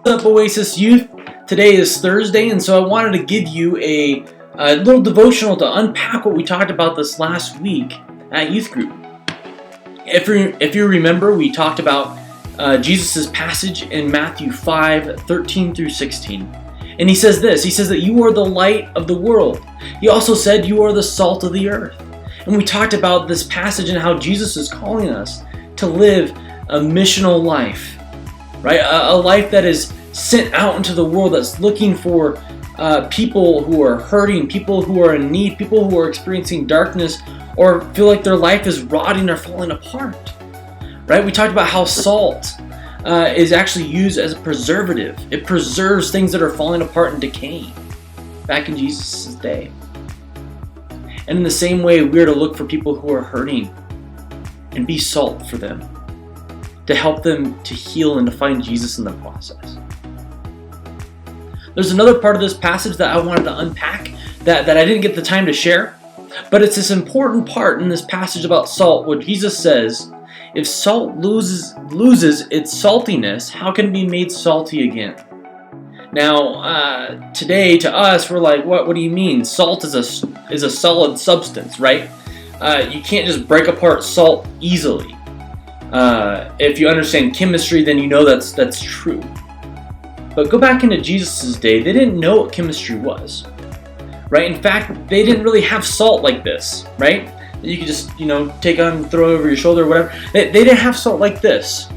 What's up, Oasis Youth? Today is Thursday, and so I wanted to give you a little devotional to unpack what we talked about this last week at youth group. If you remember, we talked about Jesus' passage in Matthew 5:13 through 16. And he says this, he says that you are the light of the world. He also said you are the salt of the earth. And we talked about this passage and how Jesus is calling us to live a missional life, right? A life that is sent out into the world, that's looking for people who are hurting, people who are in need, people who are experiencing darkness or feel like their life is rotting or falling apart, right? We talked about how salt is actually used as a preservative. It preserves things that are falling apart and decaying back in Jesus' day. And in the same way, we're to look for people who are hurting and be salt for them, to help them to heal and to find Jesus in the process. There's another part of this passage that I wanted to unpack that I didn't get the time to share, but it's this important part in this passage about salt where Jesus says, if salt loses its saltiness, how can it be made salty again? Now, today to us, we're like, what do you mean? Salt is a solid substance, right? You can't just break apart salt easily. If you understand chemistry, then you know that's true. But go back into Jesus' day, they didn't know what chemistry was, right? In fact, they didn't really have salt like this, right? That you could just, take on, throw over your shoulder or whatever. They didn't have salt like this.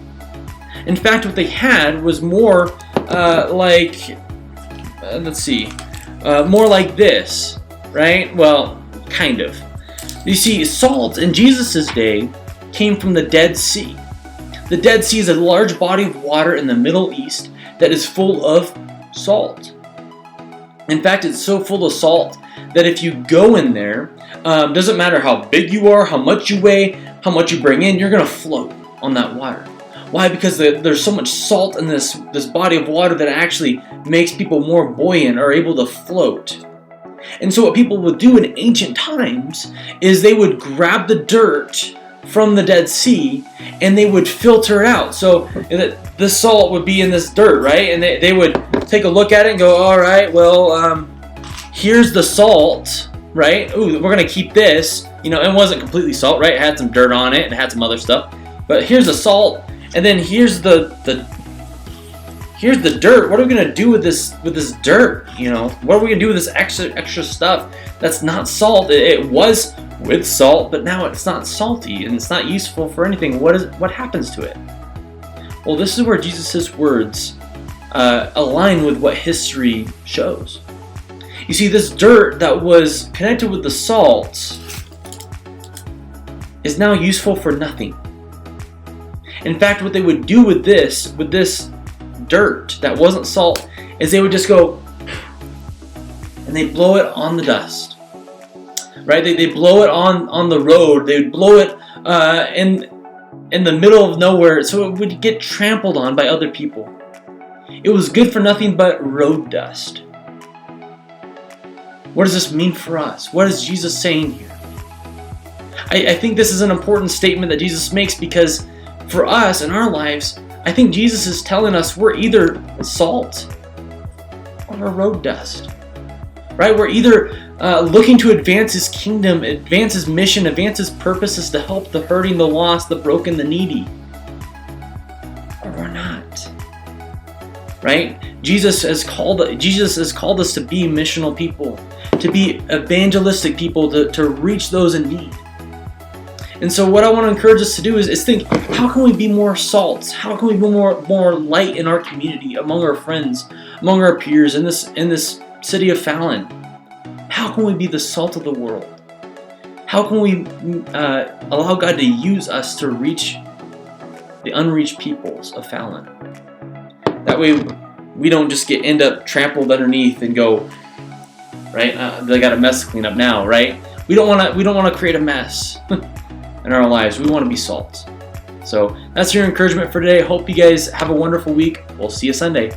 In fact, what they had was more more like this, right? Well, kind of. You see, salt in Jesus' day came from the Dead Sea. The Dead Sea is a large body of water in the Middle East that is full of salt. In fact, it's so full of salt that if you go in there, doesn't matter how big you are, how much you weigh, how much you bring in, you're going to float on that water. Why? Because there's so much salt in this body of water that it actually makes people more buoyant or able to float. And so what people would do in ancient times is they would grab the dirt from the Dead Sea and they would filter it out. So the salt would be in this dirt, right? And they would take a look at it and go, all right, well, here's the salt, right? Ooh, we're going to keep this. It wasn't completely salt, right? It had some dirt on it and it had some other stuff. But here's the salt, and then here's the dirt. What are we going to do with this dirt? What are we going to do with this extra stuff that's not salt? It was with salt, but now it's not salty and it's not useful for anything. What happens to it? Well, this is where Jesus' words align with what history shows. You see, this dirt that was connected with the salt is now useful for nothing. In fact, what they would do with this dirt that wasn't salt is they would just go and they blow it on the dust. Right? They blow it on the road. They would blow it in the middle of nowhere so it would get trampled on by other people. It was good for nothing but road dust. What does this mean for us? What is Jesus saying here? I think this is an important statement that Jesus makes because for us in our lives, I think Jesus is telling us we're either salt or we're road dust. Right? We're either looking to advance His kingdom, advance His mission, advance His purposes to help the hurting, the lost, the broken, the needy. Or we're not. Right? Jesus has called us to be missional people, to be evangelistic people, to reach those in need. And so what I want to encourage us to do is think, how can we be more salt? How can we be more light in our community, among our friends, among our peers, in this city of Fallon? How can we be the salt of the world? How can we allow God to use us to reach the unreached peoples of Fallon? That way we don't just end up trampled underneath and go, right? They got a mess to clean up now, right? We don't want to create a mess in our lives. We want to be salt. So that's your encouragement for today. Hope you guys have a wonderful week. We'll see you Sunday.